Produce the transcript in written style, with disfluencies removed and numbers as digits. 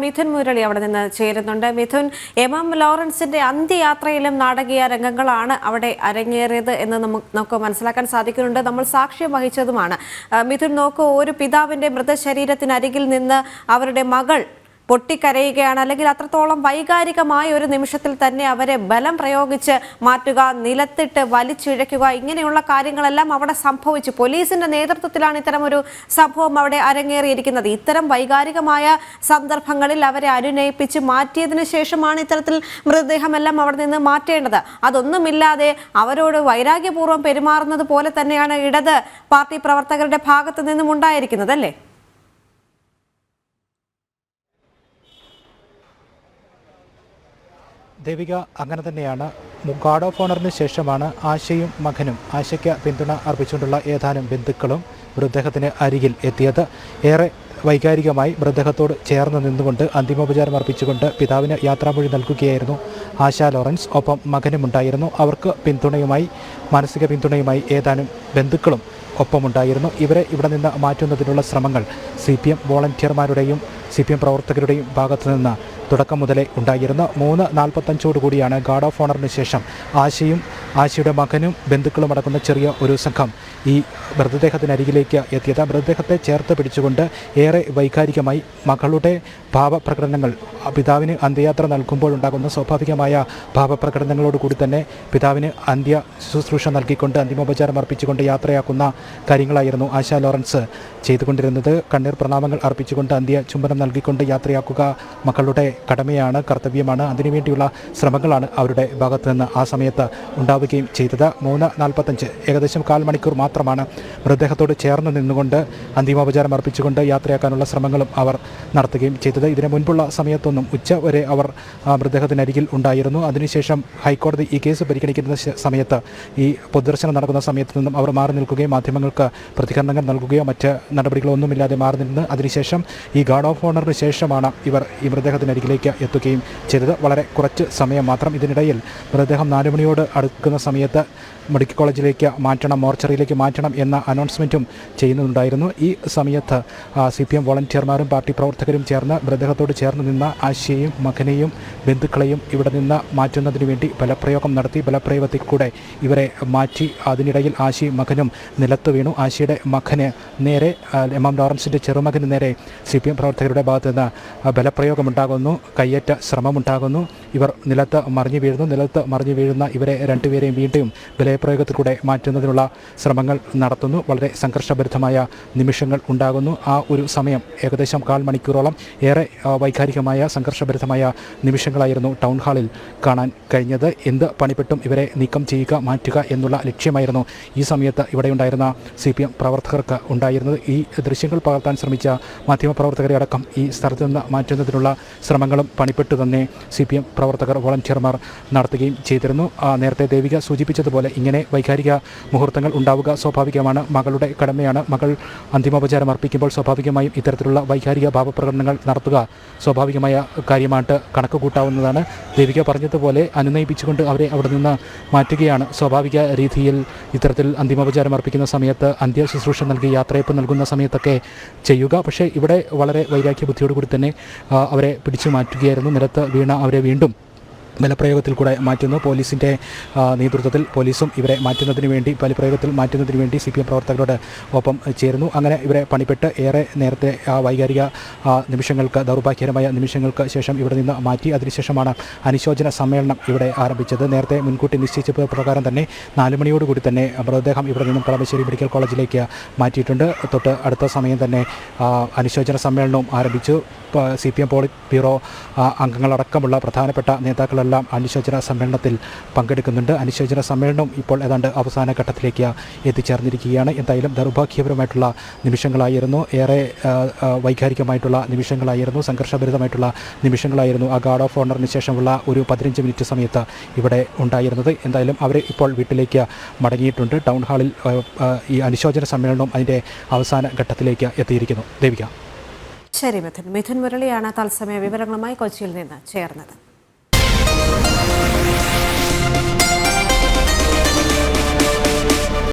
മിഥുൻ മുരളി അവിടെ നിന്ന് ചേരുന്നുണ്ട്. മിഥുൻ, എം ലോറൻസിന്റെ അന്ത്യയാത്രയിലും നാടകീയ രംഗങ്ങളാണ് അവിടെ അരങ്ങേറിയത് എന്ന് നമുക്ക് മനസ്സിലാക്കാൻ സാധിക്കുന്നുണ്ട്. നമ്മൾ സാക്ഷ്യം വഹിച്ചതുമാണ്. മിഥുൻ, നോക്കൂ, ഒരു പിതാവിന്റെ മൃതശരീരത്തിനരികിൽ നിന്ന് അവരുടെ മകൾ പൊട്ടിക്കരയുകയാണ്. അല്ലെങ്കിൽ അത്രത്തോളം വൈകാരികമായ ഒരു നിമിഷത്തിൽ തന്നെ അവരെ ബലം പ്രയോഗിച്ച് മാറ്റുക, നിലത്തിട്ട് വലിച്ചിഴയ്ക്കുക, ഇങ്ങനെയുള്ള കാര്യങ്ങളെല്ലാം അവിടെ സംഭവിച്ചു. പോലീസിന്റെ നേതൃത്വത്തിലാണ് ഇത്തരം ഒരു സംഭവം അവിടെ അരങ്ങേറിയിരിക്കുന്നത്. ഇത്തരം വൈകാരികമായ സന്ദർഭങ്ങളിൽ അവരെ അനുനയിപ്പിച്ച് മാറ്റിയതിനു ശേഷമാണ് ഇത്തരത്തിൽ മൃതദേഹമെല്ലാം അവിടെ നിന്ന് മാറ്റേണ്ടത്. അതൊന്നുമില്ലാതെ അവരോട് വൈരാഗ്യപൂർവ്വം പെരുമാറുന്നത് പോലെ തന്നെയാണ് ഇടത് പാർട്ടി പ്രവർത്തകരുടെ ഭാഗത്തു നിന്നും ഉണ്ടായിരിക്കുന്നത്, അല്ലേ? ദേവിക, അങ്ങനെ തന്നെയാണ്. ഗാർഡ് ഓഫ് ഓണറിന് ശേഷമാണ് ആശയും മകനും ആശയ്ക്ക് പിന്തുണ അർപ്പിച്ചുകൊണ്ടുള്ള ഏതാനും ബന്ധുക്കളും മൃതദേഹത്തിന് അരികിൽ എത്തിയത്. ഏറെ വൈകാരികമായി മൃതദേഹത്തോട് ചേർന്ന് നിന്നുകൊണ്ട് അന്തിമോപചാരം അർപ്പിച്ചുകൊണ്ട് പിതാവിന് യാത്രാമൊഴി നൽകുകയായിരുന്നു ആശ ലോറൻസ്. ഒപ്പം മകനുമുണ്ടായിരുന്നു. അവർക്ക് പിന്തുണയുമായി, മാനസിക പിന്തുണയുമായി ഏതാനും ബന്ധുക്കളും ഒപ്പമുണ്ടായിരുന്നു. ഇവരെ ഇവിടെ നിന്ന് മാറ്റുന്നതിനുള്ള ശ്രമങ്ങൾ CPM വോളണ്ടിയർമാരുടെയും CPM പ്രവർത്തകരുടെയും ഭാഗത്തു നിന്ന് തുടക്കം മുതലേ ഉണ്ടായിരുന്നു. 3:45 കൂടിയാണ് ഗാർഡ് ഓഫ് ഓണറിന് ശേഷം ആശയും ആശയുടെ മകനും ബന്ധുക്കളും അടക്കുന്ന ചെറിയ ഒരു സംഘം ഈ മൃതദേഹത്തിനരികിലേക്ക് എത്തിയത്. മൃതദേഹത്തെ ചേർത്ത് പിടിച്ചുകൊണ്ട് ഏറെ വൈകാരികമായി മകളുടെ ഭാവപ്രകടനങ്ങൾ, പിതാവിന് അന്ത്യയാത്ര നൽകുമ്പോഴുണ്ടാകുന്ന സ്വാഭാവികമായ ഭാവപ്രകടനങ്ങളോട് കൂടി തന്നെ പിതാവിന് അന്ത്യ ശുശ്രൂഷ നൽകിക്കൊണ്ട് അന്തിമോപചാരം അർപ്പിച്ചുകൊണ്ട് യാത്രയാക്കുന്ന കാര്യങ്ങളായിരുന്നു ആശ ലോറൻസ് ചെയ്തുകൊണ്ടിരുന്നത്. കണ്ണീർ പ്രണാമങ്ങൾ അർപ്പിച്ചുകൊണ്ട് അന്ത്യ ചുംബനം നൽകിക്കൊണ്ട് യാത്രയാക്കുക മക്കളുടെ കടമയാണ്, കർത്തവ്യമാണ്. അതിനുവേണ്ടിയുള്ള ശ്രമങ്ങളാണ് അവരുടെ ഭാഗത്ത് നിന്ന് ആ സമയത്ത് ഉണ്ടാവുകയും ചെയ്തത്. 3:45 ഏകദേശം 1/4 മണിക്കൂർ മാത്രമാണ് മൃതദേഹത്തോട് ചേർന്ന് നിന്നുകൊണ്ട് അന്തിമോപചാരം അർപ്പിച്ചുകൊണ്ട് യാത്രയാക്കാനുള്ള ശ്രമങ്ങളും അവർ നടത്തുകയും ചെയ്തത്. ഇതിന് മുൻപുള്ള സമയത്തൊന്നും ഉച്ച വരെ അവർ മൃതദേഹത്തിനരികിൽ ഉണ്ടായിരുന്നു. അതിനുശേഷം ഹൈക്കോടതി ഈ കേസ് പരിഗണിക്കുന്ന സമയത്ത്, ഈ പൊതുദർശനം നടക്കുന്ന സമയത്ത് നിന്നും അവർ മാറി നിൽക്കുകയും മാധ്യമങ്ങൾക്ക് പ്രതികരണങ്ങൾ നൽകുകയോ മറ്റ് നടപടികളൊന്നുമില്ലാതെ മാറി നിന്ന് അതിനുശേഷം ഈ ഗാർഡ് ഓഫ് ഓണറിന് ശേഷമാണ് ഇവർ ഈ മൃതദേഹത്തിനരികിലേക്ക് എത്തുകയും ചെയ്തത്. വളരെ കുറച്ച് സമയം മാത്രം. ഇതിനിടയിൽ മൃതദേഹം 4 മണിയോട് അടുക്കുന്ന സമയത്ത് മെഡിക്കൽ കോളേജിലേക്ക് മാറ്റണം, മോർച്ചറിയിലേക്ക് മാറ്റണം എന്ന അനൗൺസ്മെൻറ്റും ചെയ്യുന്നുണ്ടായിരുന്നു. ഈ സമയത്ത് CPM വോളണ്ടിയർമാരും പാർട്ടി പ്രവർത്തകരും ചേർന്ന് മൃതദേഹത്തോട് ചേർന്ന് നിന്ന ആശയെയും മകനെയും ബന്ധുക്കളെയും ഇവിടെ നിന്ന് മാറ്റുന്നതിന് വേണ്ടി ബലപ്രയോഗം നടത്തി. ബലപ്രയോഗത്തിൽ കൂടെ ഇവരെ മാറ്റി. അതിനിടയിൽ ആശയും മകനും നിലത്ത് വീണു. ആശയുടെ മകന് നേരെ, എം ലോറൻസിൻ്റെ ചെറുമകന് നേരെ CPM പ്രവർത്തകരുടെ ഭാഗത്ത് നിന്ന് ബലപ്രയോഗമുണ്ടാകുന്നു, കയ്യേറ്റ ശ്രമമുണ്ടാകുന്നു. ഇവർ നിലത്ത് മറിഞ്ഞു വീഴുന്നു. നിലത്ത് മറിഞ്ഞു വീഴുന്ന ഇവരെ രണ്ടുപേരെയും വീണ്ടും ബലപ്രയോഗത്തിൽ കൂടെ മാറ്റുന്നതിനുള്ള ശ്രമങ്ങൾ നടത്തുന്നു. വളരെ സംഘർഷഭരിതമായ നിമിഷങ്ങൾ ഉണ്ടാകുന്നു. ആ ഒരു സമയം ഏകദേശം 1/4 മണിക്കൂറോളം ഏറെ വൈകാരികമായ സംഘർഷഭരിതമായ നിമിഷങ്ങളായിരുന്നു ടൗൺ ഹാളിൽ കാണാൻ കഴിഞ്ഞത്. എന്ത് പണിപ്പെട്ടും ഇവരെ നീക്കം ചെയ്യുക, മാറ്റുക എന്നുള്ള ലക്ഷ്യമായിരുന്നു ഈ സമയത്ത് ഇവിടെയുണ്ടായിരുന്ന CPM പ്രവർത്തകർക്ക് ഉണ്ടായിരുന്നത്. ഈ ദൃശ്യങ്ങൾ പകർത്താൻ ശ്രമിച്ച മാധ്യമപ്രവർത്തകരെ അടക്കം ഈ സ്ഥലത്ത് നിന്ന് മാറ്റുന്നതിനുള്ള ശ്രമങ്ങളും പണിപ്പെട്ട് തന്നെ CPM പ്രവർത്തകർ, വോളണ്ടിയർമാർ നടത്തുകയും ചെയ്തിരുന്നു. നേരത്തെ ദേവിക സൂചിപ്പിച്ചതുപോലെ ഇങ്ങനെ വൈകാരിക മുഹൂർത്തങ്ങൾ ഉണ്ടാവുക സ്വാഭാവികമാണ്, മകളുടെ കടമയാണ്. മകൾ അന്തിമോപചാരം അർപ്പിക്കുമ്പോൾ സ്വാഭാവികമായും ഇത്തരത്തിലുള്ള വൈകാരിക ഭാവപ്രകടനങ്ങൾ നടത്തുക സ്വാഭാവികമായ കാര്യമായിട്ട് കണക്ക് കൂട്ടാവുന്നതാണ്. ദേവിക പറഞ്ഞതുപോലെ അനുനയിപ്പിച്ചുകൊണ്ട് അവരെ അവിടെ നിന്ന് മാറ്റുകയാണ് സ്വാഭാവിക രീതിയിൽ ഇത്തരത്തിൽ അന്തിമോപചാരം അർപ്പിക്കുന്ന സമയത്ത്, അന്ത്യ ശുശ്രൂഷ നൽകി യാത്രയപ്പ് നൽകുന്ന സമയത്തൊക്കെ ചെയ്യുക. പക്ഷേ ഇവിടെ വളരെ വൈരാഗ്യ ബുദ്ധിയോടുകൂടി തന്നെ അവരെ പിടിച്ചു മാറ്റുകയായിരുന്നു. നിലത്ത് വീണ അവരെ വീണ്ടും ബലപ്രയോഗത്തിൽ കൂടെ മാറ്റുന്നു. പോലീസിൻ്റെ നേതൃത്വത്തിൽ പോലീസും ഇവരെ മാറ്റുന്നതിന് വേണ്ടി, ബലപ്രയോഗത്തിൽ മാറ്റുന്നതിന് വേണ്ടി CPM പ്രവർത്തകരോട് ഒപ്പം ചേരുന്നു. അങ്ങനെ ഇവരെ പണിപ്പെട്ട് ഏറെ നേരത്തെ വൈകാരിക നിമിഷങ്ങൾക്ക്, ദൗർഭാഗ്യകരമായ നിമിഷങ്ങൾക്ക് ശേഷം ഇവിടെ നിന്ന് മാറ്റി. അതിനുശേഷമാണ് അനുശോചന സമ്മേളനം ഇവിടെ ആരംഭിച്ചത്. നേരത്തെ മുൻകൂട്ടി നിശ്ചയിച്ച പ്രകാരം തന്നെ 4 മണിയോടുകൂടി തന്നെ മൃതദേഹം ഇവിടെ നിന്നും കളമശ്ശേരി മെഡിക്കൽ കോളേജിലേക്ക് മാറ്റിയിട്ടുണ്ട്. തൊട്ട് അടുത്ത സമയം തന്നെ അനുശോചന സമ്മേളനവും ആരംഭിച്ചു. CPM പോളിറ്റ് ബ്യൂറോ അംഗങ്ങളടക്കമുള്ള പ്രധാനപ്പെട്ട നേതാക്കളെല്ലാം അനുശോചന സമ്മേളനത്തിൽ പങ്കെടുക്കുന്നുണ്ട്. അനുശോചന സമ്മേളനം ഇപ്പോൾ ഏതാണ്ട് അവസാന ഘട്ടത്തിലേക്ക് എത്തിച്ചേർന്നിരിക്കുകയാണ്. എന്തായാലും ദൗർഭാഗ്യപരമായിട്ടുള്ള നിമിഷങ്ങളായിരുന്നു, ഏറെ വൈകാരികമായിട്ടുള്ള നിമിഷങ്ങളായിരുന്നു, സംഘർഷഭരിതമായിട്ടുള്ള നിമിഷങ്ങളായിരുന്നു ആ ഗാർഡ് ഓഫ് ഓണറിന് ശേഷമുള്ള ഒരു 15 മിനിറ്റ് സമയത്ത് ഇവിടെ ഉണ്ടായിരുന്നത്. എന്തായാലും അവർ ഇപ്പോൾ വീട്ടിലേക്ക് മടങ്ങിയിട്ടുണ്ട്. ടൗൺ ഹാളിൽ ഈ അനുശോചന സമ്മേളനം അതിൻ്റെ അവസാന ഘട്ടത്തിലേക്ക് എത്തിയിരിക്കുന്നു. ദേവിക. ശരി മിഥുൻ മുരളിയാണ് തത്സമയ വിവരങ്ങളുമായി കൊച്ചിയിൽ നിന്ന് ചേർന്നത്.